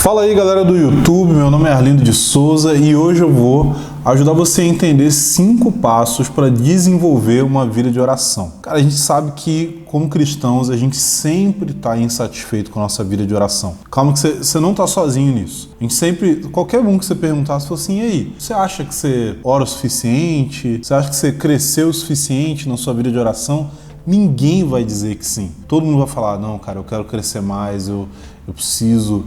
Fala aí, galera do YouTube, meu nome é Arlindo de Souza e hoje eu vou ajudar você a entender 5 passos para desenvolver uma vida de oração. Cara, a gente sabe que como cristãos a gente sempre está insatisfeito com a nossa vida de oração. Calma que você não está sozinho nisso. A gente sempre, qualquer um que você perguntasse, fala assim, e aí, você acha que você ora o suficiente? Você acha que você cresceu o suficiente na sua vida de oração? Ninguém vai dizer que sim. Todo mundo vai falar, não, cara, eu quero crescer mais, eu preciso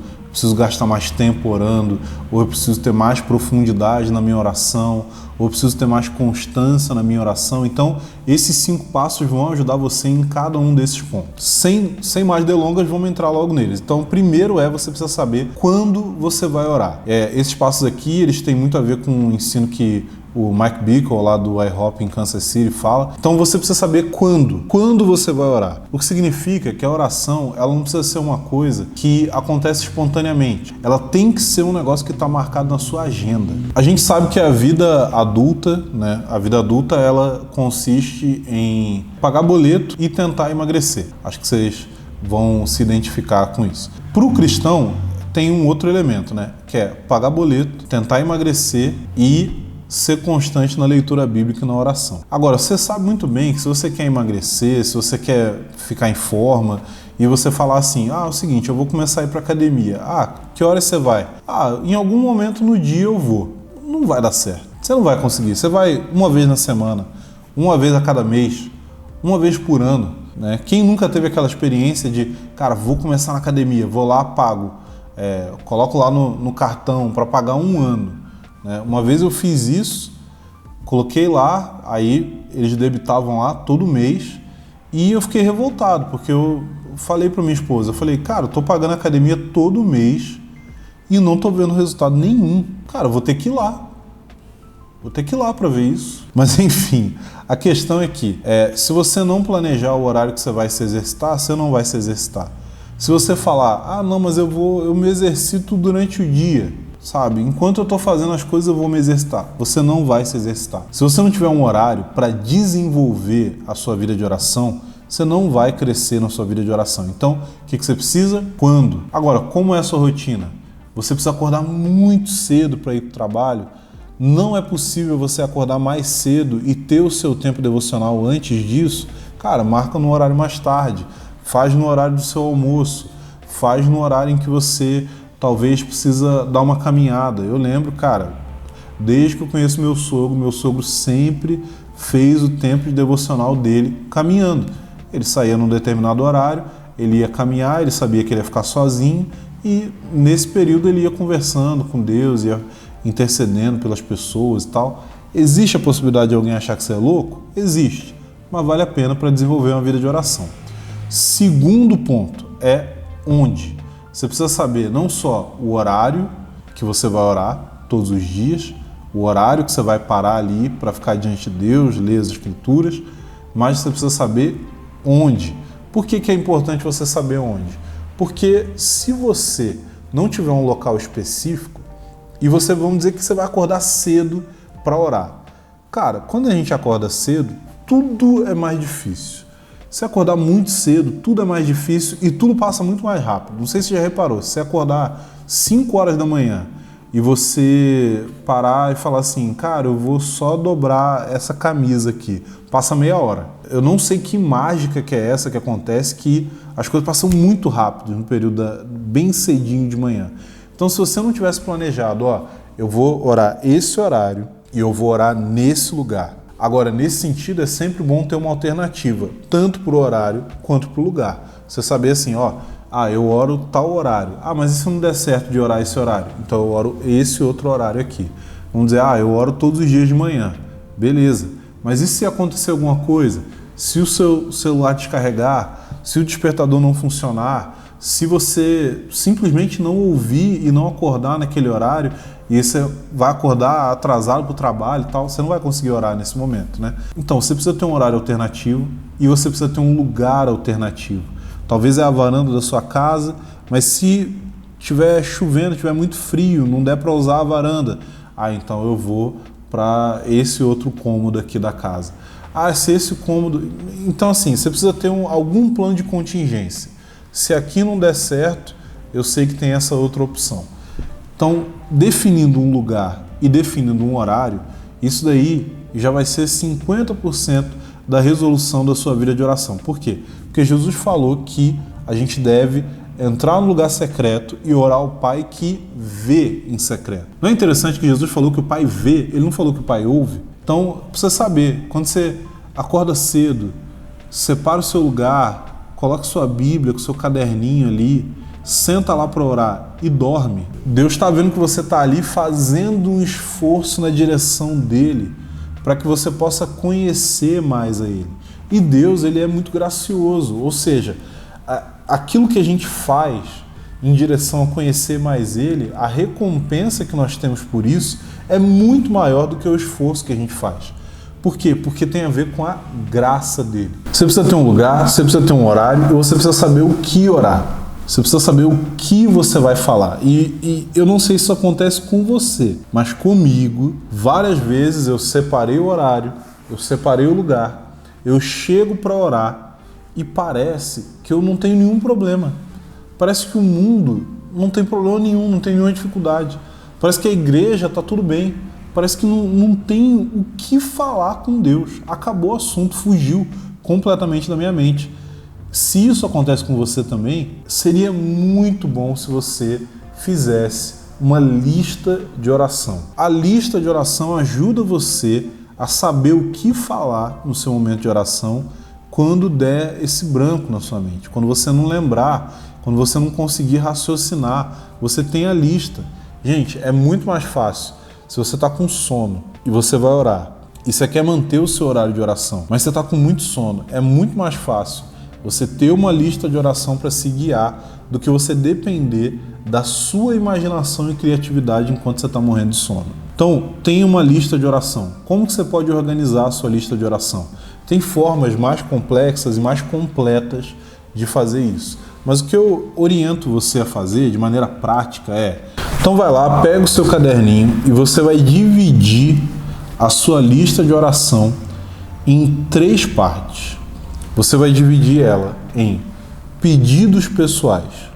gastar mais tempo orando, ou eu preciso ter mais profundidade na minha oração, ou eu preciso ter mais constância na minha oração. Então, esses 5 passos vão ajudar você em cada um desses pontos. Sem mais delongas, vamos entrar logo neles. Então, o primeiro você precisa saber quando você vai orar. Esses passos aqui, eles têm muito a ver com o ensino que o Mike Bickle, lá do IHOP em Kansas City, fala. Então você precisa saber quando você vai orar. O que significa que a oração, ela não precisa ser uma coisa que acontece espontaneamente. Ela tem que ser um negócio que está marcado na sua agenda. A gente sabe que a vida adulta, né? A vida adulta, ela consiste em pagar boleto e tentar emagrecer. Acho que vocês vão se identificar com isso. Para o cristão, tem um outro elemento, né? Que é pagar boleto, tentar emagrecer e ser constante na leitura bíblica e na oração. Agora, você sabe muito bem que se você quer emagrecer, se você quer ficar em forma, e você falar assim, é o seguinte, eu vou começar a ir para academia. Que horas você vai? Em algum momento no dia eu vou. Não vai dar certo. Você não vai conseguir. Você vai uma vez na semana, uma vez a cada mês, uma vez por ano, né? Quem nunca teve aquela experiência de, cara, vou começar na academia, vou lá, pago, coloco lá no cartão para pagar um ano. Uma vez eu fiz isso, coloquei lá, aí eles debitavam lá todo mês e eu fiquei revoltado, porque eu falei para minha esposa, eu falei, cara, eu tô pagando academia todo mês e não tô vendo resultado nenhum. Cara, eu vou ter que ir lá. Vou ter que ir lá para ver isso. Mas enfim, a questão é que se você não planejar o horário que você vai se exercitar, você não vai se exercitar. Se você falar, não, mas eu me exercito durante o dia, sabe? Enquanto eu estou fazendo as coisas, eu vou me exercitar. Você não vai se exercitar. Se você não tiver um horário para desenvolver a sua vida de oração, você não vai crescer na sua vida de oração. Então, o que você precisa? Quando? Agora, como é a sua rotina? Você precisa acordar muito cedo para ir para o trabalho? Não é possível você acordar mais cedo e ter o seu tempo devocional antes disso? Cara, marca no horário mais tarde. Faz no horário do seu almoço. Faz no horário em que você talvez precisa dar uma caminhada. Eu lembro, cara, desde que eu conheço meu sogro sempre fez o tempo de devocional dele caminhando. Ele saía num determinado horário, ele ia caminhar, ele sabia que ele ia ficar sozinho e nesse período ele ia conversando com Deus, ia intercedendo pelas pessoas e tal. Existe a possibilidade de alguém achar que você é louco? Existe, mas vale a pena para desenvolver uma vida de oração. Segundo ponto é onde. Você precisa saber não só o horário que você vai orar todos os dias, o horário que você vai parar ali para ficar diante de Deus, ler as Escrituras, mas você precisa saber onde. Por que é importante você saber onde? Porque se você não tiver um local específico, e vamos dizer que você vai acordar cedo para orar. Cara, quando a gente acorda cedo, tudo é mais difícil. Se acordar muito cedo, tudo é mais difícil e tudo passa muito mais rápido. Não sei se você já reparou, se você acordar 5 horas da manhã e você parar e falar assim, cara, eu vou só dobrar essa camisa aqui, passa meia hora. Eu não sei que mágica que é essa que acontece, que as coisas passam muito rápido no período bem cedinho de manhã. Então, se você não tivesse planejado, eu vou orar esse horário e eu vou orar nesse lugar. Agora, nesse sentido, é sempre bom ter uma alternativa, tanto para o horário quanto para o lugar. Você saber assim, eu oro tal horário. Mas e se não der certo de orar esse horário? Então eu oro esse outro horário aqui. Vamos dizer, eu oro todos os dias de manhã. Beleza. Mas e se acontecer alguma coisa? Se o seu celular descarregar, se o despertador não funcionar, se você simplesmente não ouvir e não acordar naquele horário, e você vai acordar atrasado para o trabalho e tal, você não vai conseguir orar nesse momento, né? Então, você precisa ter um horário alternativo e você precisa ter um lugar alternativo. Talvez é a varanda da sua casa, mas se estiver chovendo, estiver muito frio, não der para usar a varanda, então eu vou para esse outro cômodo aqui da casa. Se esse cômodo... Então, assim, você precisa ter algum plano de contingência. Se aqui não der certo, eu sei que tem essa outra opção. Então, definindo um lugar e definindo um horário, isso daí já vai ser 50% da resolução da sua vida de oração. Por quê? Porque Jesus falou que a gente deve entrar no lugar secreto e orar ao Pai que vê em secreto. Não é interessante que Jesus falou que o Pai vê, ele não falou que o Pai ouve? Então, precisa saber, quando você acorda cedo, separa o seu lugar, coloca sua Bíblia com seu caderninho ali, senta lá para orar e dorme. Deus está vendo que você está ali fazendo um esforço na direção dele para que você possa conhecer mais a ele. E Deus, ele é muito gracioso, ou seja, aquilo que a gente faz em direção a conhecer mais ele, a recompensa que nós temos por isso é muito maior do que o esforço que a gente faz. Por quê? Porque tem a ver com a graça dele. Você precisa ter um lugar, você precisa ter um horário e você precisa saber o que orar. Você precisa saber o que você vai falar. E eu não sei se isso acontece com você, mas comigo, várias vezes eu separei o horário, eu separei o lugar, eu chego para orar e parece que eu não tenho nenhum problema. Parece que o mundo não tem problema nenhum, não tem nenhuma dificuldade. Parece que a igreja está tudo bem. Parece que não tem o que falar com Deus. Acabou o assunto, fugiu completamente da minha mente. Se isso acontece com você também, seria muito bom se você fizesse uma lista de oração. A lista de oração ajuda você a saber o que falar no seu momento de oração quando der esse branco na sua mente. Quando você não lembrar, quando você não conseguir raciocinar, você tem a lista. Gente, é muito mais fácil se você está com sono e você vai orar e você quer manter o seu horário de oração, mas você está com muito sono, é muito mais fácil você ter uma lista de oração para se guiar do que você depender da sua imaginação e criatividade enquanto você está morrendo de sono. Então, tenha uma lista de oração. Como que você pode organizar a sua lista de oração? Tem formas mais complexas e mais completas de fazer isso. Mas o que eu oriento você a fazer de maneira prática é... Então vai lá, pega o seu caderninho e você vai dividir a sua lista de oração em 3 partes. Você vai dividir ela em pedidos pessoais.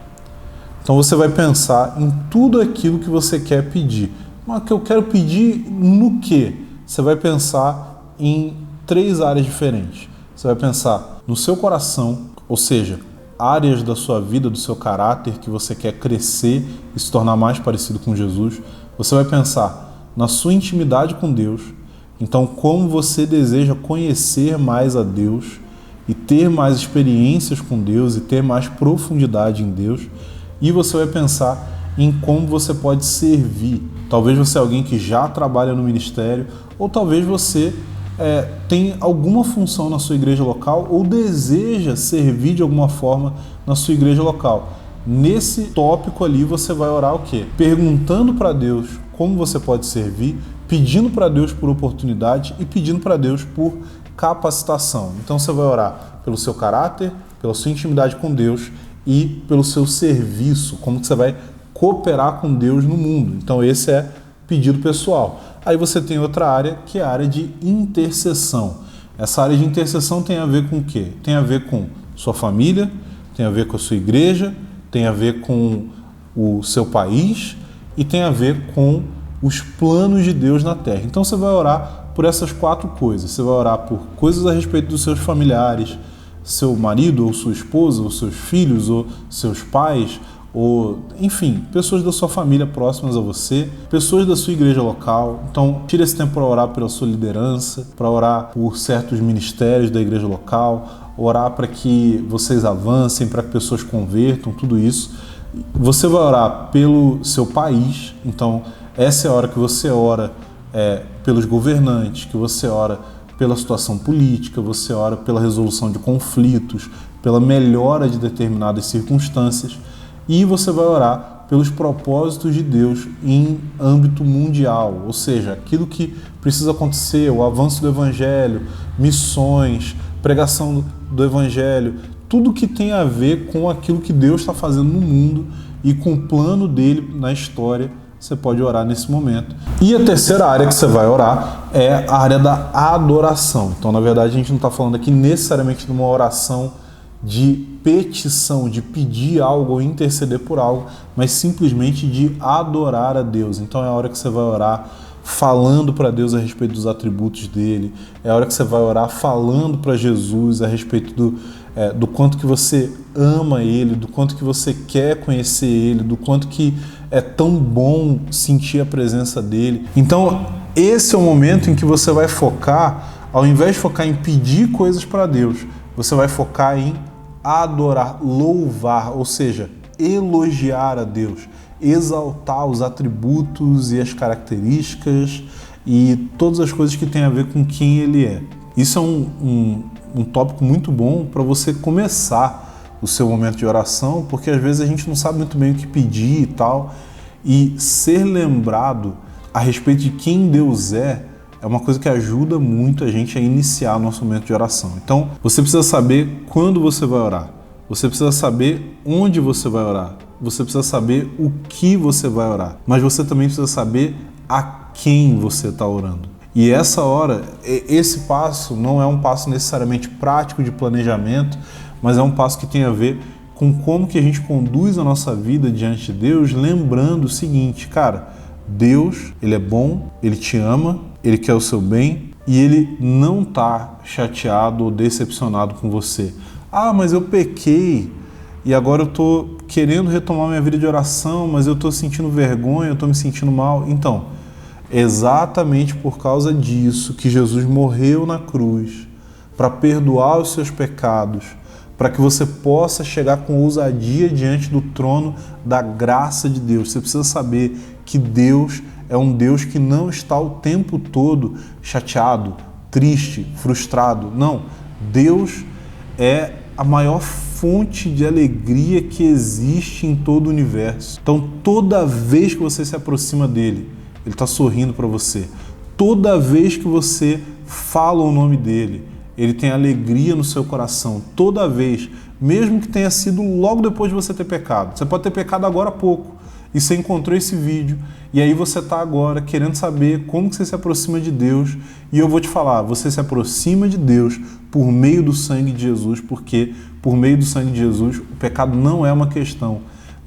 Então você vai pensar em tudo aquilo que você quer pedir. Mas que eu quero pedir no quê? Você vai pensar em 3 áreas diferentes. Você vai pensar no seu coração, ou seja, áreas da sua vida, do seu caráter que você quer crescer e se tornar mais parecido com Jesus. Você vai pensar na sua intimidade com Deus. Então, como você deseja conhecer mais a Deus e ter mais experiências com Deus e ter mais profundidade em Deus. E você vai pensar em como você pode servir. Talvez você é alguém que já trabalha no ministério, ou talvez você tem alguma função na sua igreja local ou deseja servir de alguma forma na sua igreja local. Nesse tópico ali você vai orar o quê? Perguntando para Deus como você pode servir, pedindo para Deus por oportunidade e pedindo para Deus por capacitação. Então você vai orar pelo seu caráter, pela sua intimidade com Deus e pelo seu serviço, como que você vai cooperar com Deus no mundo. Então esse é pedido pessoal. Aí você tem outra área, que é a área de intercessão. Essa área de intercessão tem a ver com o quê? Tem a ver com sua família, tem a ver com a sua igreja, tem a ver com o seu país e tem a ver com os planos de Deus na terra. Então você vai orar por essas 4 coisas. Você vai orar por coisas a respeito dos seus familiares, seu marido ou sua esposa, ou seus filhos, ou seus pais, ou, enfim, pessoas da sua família próximas a você, pessoas da sua igreja local. Então, tire esse tempo para orar pela sua liderança, para orar por certos ministérios da igreja local, orar para que vocês avancem, para que pessoas convertam, tudo isso. Você vai orar pelo seu país. Então, essa é a hora que você ora pelos governantes, que você ora pela situação política, você ora pela resolução de conflitos, pela melhora de determinadas circunstâncias. E você vai orar pelos propósitos de Deus em âmbito mundial, ou seja, aquilo que precisa acontecer, o avanço do Evangelho, missões, pregação do Evangelho, tudo que tem a ver com aquilo que Deus está fazendo no mundo e com o plano dele na história, você pode orar nesse momento. E a terceira área que você vai orar é a área da adoração. Então, na verdade, a gente não está falando aqui necessariamente de uma oração de petição, de pedir algo ou interceder por algo, mas simplesmente de adorar a Deus. Então é a hora que você vai orar falando para Deus a respeito dos atributos dele, é a hora que você vai orar falando para Jesus a respeito do quanto que você ama ele, do quanto que você quer conhecer ele, do quanto que é tão bom sentir a presença dele. Então esse é o momento em que você vai focar, ao invés de focar em pedir coisas para Deus, você vai focar em adorar, louvar, ou seja, elogiar a Deus, exaltar os atributos e as características e todas as coisas que têm a ver com quem ele é. Isso é um tópico muito bom para você começar o seu momento de oração, porque às vezes a gente não sabe muito bem o que pedir e tal, e ser lembrado a respeito de quem Deus é uma coisa que ajuda muito a gente a iniciar o nosso momento de oração. Então, você precisa saber quando você vai orar. Você precisa saber onde você vai orar. Você precisa saber o que você vai orar. Mas você também precisa saber a quem você está orando. E essa hora, esse passo não é um passo necessariamente prático de planejamento, mas é um passo que tem a ver com como que a gente conduz a nossa vida diante de Deus, lembrando o seguinte, cara, Deus, ele é bom, ele te ama, ele quer o seu bem e ele não está chateado ou decepcionado com você. Ah, mas eu pequei e agora eu estou querendo retomar minha vida de oração, mas eu estou sentindo vergonha, eu estou me sentindo mal. Então, é exatamente por causa disso que Jesus morreu na cruz, para perdoar os seus pecados, para que você possa chegar com ousadia diante do trono da graça de Deus. Você precisa saber que Deus é um Deus que não está o tempo todo chateado, triste, frustrado. Não, Deus é a maior fonte de alegria que existe em todo o universo. Então, toda vez que você se aproxima dele, ele está sorrindo para você. Toda vez que você fala o nome dele, ele tem alegria no seu coração. Toda vez, mesmo que tenha sido logo depois de você ter pecado. Você pode ter pecado agora há pouco e você encontrou esse vídeo e aí você está agora querendo saber como que você se aproxima de Deus. E eu vou te falar, você se aproxima de Deus por meio do sangue de Jesus, porque por meio do sangue de Jesus o pecado não é uma questão.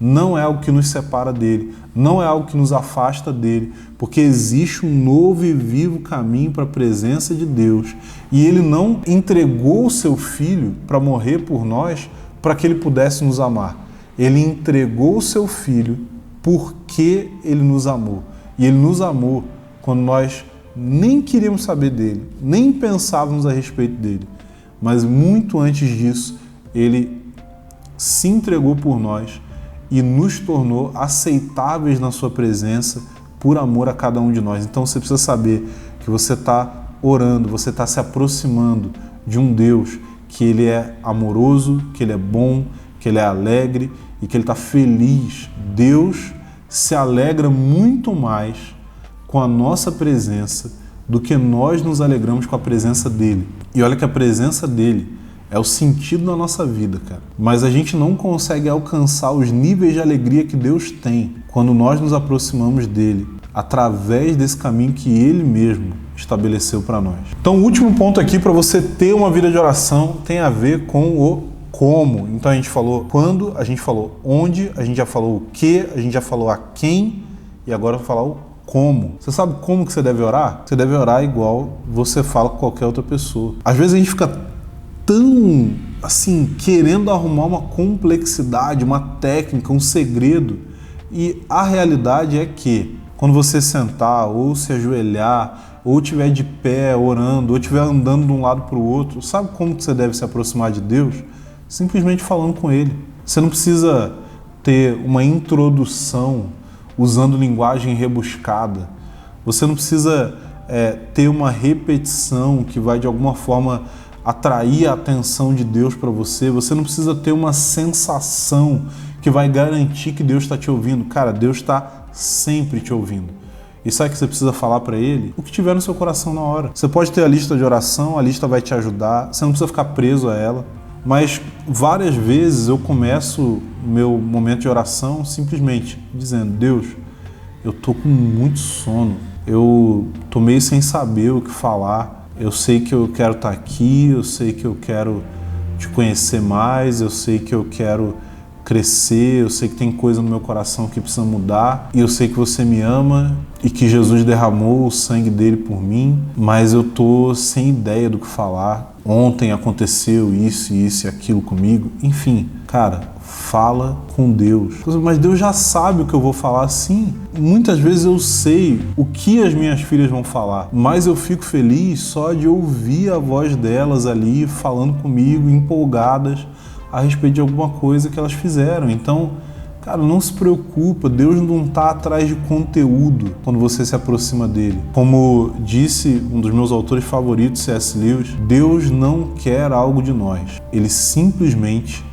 Não é algo que nos separa dele, não é algo que nos afasta dele, porque existe um novo e vivo caminho para a presença de Deus. E ele não entregou o seu filho para morrer por nós, para que ele pudesse nos amar. Ele entregou o seu filho porque ele nos amou. E ele nos amou quando nós nem queríamos saber dele, nem pensávamos a respeito dele. Mas muito antes disso, ele se entregou por nós e nos tornou aceitáveis na sua presença por amor a cada um de nós. Então você precisa saber que você está orando, você está se aproximando de um Deus que ele é amoroso, que ele é bom, que ele é alegre e que ele está feliz. Deus se alegra muito mais com a nossa presença do que nós nos alegramos com a presença dele. E olha que a presença dele é o sentido da nossa vida, cara. Mas a gente não consegue alcançar os níveis de alegria que Deus tem quando nós nos aproximamos dele, através desse caminho que ele mesmo estabeleceu para nós. Então, o último ponto aqui para você ter uma vida de oração tem a ver com o como. Então, a gente falou quando, a gente falou onde, a gente já falou o que, a gente já falou a quem e agora eu vou falar o como. Você sabe como que você deve orar? Você deve orar igual você fala com qualquer outra pessoa. Às vezes a gente fica tão, assim, querendo arrumar uma complexidade, uma técnica, um segredo. E a realidade é que, quando você sentar, ou se ajoelhar, ou estiver de pé orando, ou estiver andando de um lado para o outro, sabe como que você deve se aproximar de Deus? Simplesmente falando com Ele. Você não precisa ter uma introdução usando linguagem rebuscada. Você não precisa ter uma repetição que vai, de alguma forma, atrair a atenção de Deus para você. Você não precisa ter uma sensação que vai garantir que Deus está te ouvindo. Cara, Deus está sempre te ouvindo. E sabe o que você precisa falar para Ele? O que tiver no seu coração na hora. Você pode ter a lista de oração, a lista vai te ajudar, você não precisa ficar preso a ela. Mas várias vezes eu começo o meu momento de oração simplesmente dizendo: Deus, eu tô com muito sono, eu tô meio sem saber o que falar, eu sei que eu quero estar aqui, eu sei que eu quero te conhecer mais, eu sei que eu quero crescer, eu sei que tem coisa no meu coração que precisa mudar, e eu sei que você me ama e que Jesus derramou o sangue dele por mim, mas eu tô sem ideia do que falar. Ontem aconteceu isso e aquilo comigo. Enfim, cara, fala com Deus. Mas Deus já sabe o que eu vou falar. Sim, muitas vezes eu sei o que as minhas filhas vão falar, mas eu fico feliz só de ouvir a voz delas ali falando comigo, empolgadas a respeito de alguma coisa que elas fizeram. Então, cara, não se preocupa, Deus não está atrás de conteúdo quando você se aproxima dele. Como disse um dos meus autores favoritos, C.S. Lewis, Deus não quer algo de nós, Ele simplesmente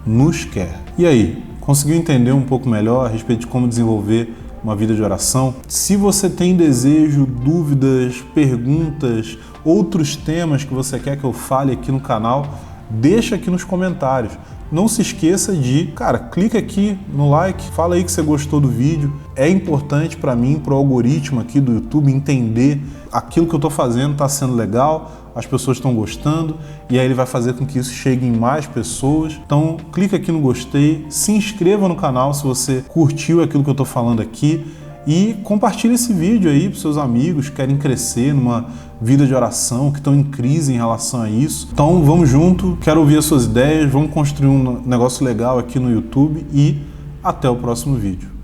nos quer. E aí, conseguiu entender um pouco melhor a respeito de como desenvolver uma vida de oração? Se você tem desejo, dúvidas, perguntas, outros temas que você quer que eu fale aqui no canal, deixa aqui nos comentários. Não se esqueça de, cara, clica aqui no like, fala aí que você gostou do vídeo. É importante para mim, para o algoritmo aqui do YouTube, entender aquilo que eu estou fazendo está sendo legal, as pessoas estão gostando, e aí ele vai fazer com que isso chegue em mais pessoas. Então, clica aqui no gostei, se inscreva no canal se você curtiu aquilo que eu estou falando aqui, e compartilhe esse vídeo aí para os seus amigos que querem crescer numa vida de oração, que estão em crise em relação a isso. Então vamos junto, quero ouvir as suas ideias, vamos construir um negócio legal aqui no YouTube e até o próximo vídeo.